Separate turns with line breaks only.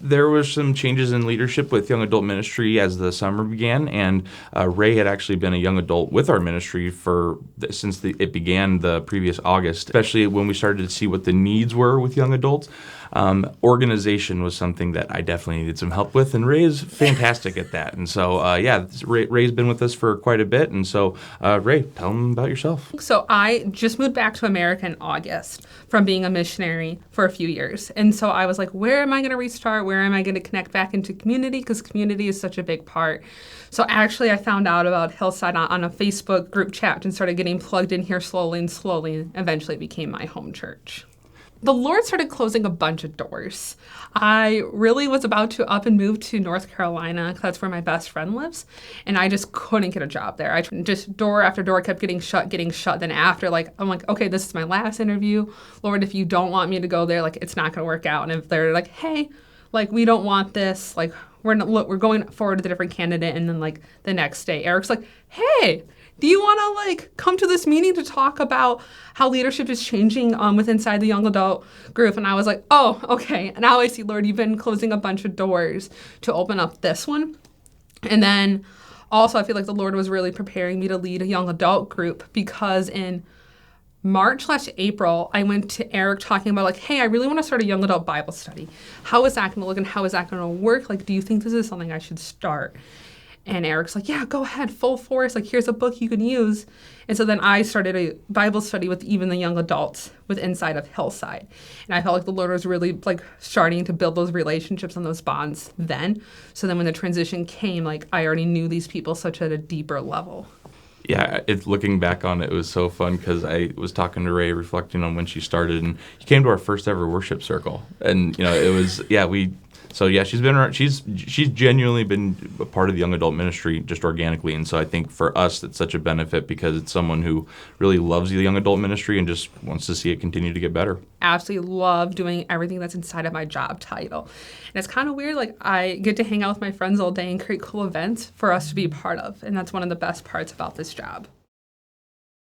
There were some changes in leadership with young adult ministry as the summer began, and Ray had actually been a young adult with our ministry since it began the previous August, especially when we started to see what the needs were with young adults. Organization was something that I definitely needed some help with, and Ray's fantastic at that. And so, Ray's been with us for quite a bit. And so, Ray, tell them about yourself.
So I just moved back to America in August from being a missionary for a few years. And so I was like, where am I going to restart? Where am I going to connect back into community? Because community is such a big part. So actually, I found out about Hillside on a Facebook group chat and started getting plugged in here slowly, and eventually it became my home church. The Lord started closing a bunch of doors. I really was about to up and move to North Carolina, because that's where my best friend lives, and I just couldn't get a job there. I just, door after door kept getting shut. Then after, I'm like, okay, this is my last interview. Lord, if you don't want me to go there, it's not going to work out. And if they're like, hey, we don't want this, we're going forward with a different candidate. And then, the next day, Eric's like, hey, do you want to come to this meeting to talk about how leadership is changing inside the young adult group? And I was like, oh, okay. And now I see, Lord, you've been closing a bunch of doors to open up this one. And then also I feel like the Lord was really preparing me to lead a young adult group, because in March/April, I went to Eric talking about hey, I really want to start a young adult Bible study. How is that going to look and how is that going to work? Do you think this is something I should start? And Eric's like, yeah, go ahead, full force. Here's a book you can use. And so then I started a Bible study with even the young adults inside of Hillside. And I felt like the Lord was really starting to build those relationships and those bonds then. So then when the transition came, I already knew these people such at a deeper level.
Yeah, looking back on it, it was so fun because I was talking to Ray, reflecting on when she started, and she came to our first ever worship circle. And, it was, she's been around. She's genuinely been a part of the young adult ministry just organically, and so I think for us it's such a benefit because it's someone who really loves the young adult ministry and just wants to see it continue to get better.
Absolutely love doing everything that's inside of my job title, and it's kind of weird. I get to hang out with my friends all day and create cool events for us to be a part of, and that's one of the best parts about this job.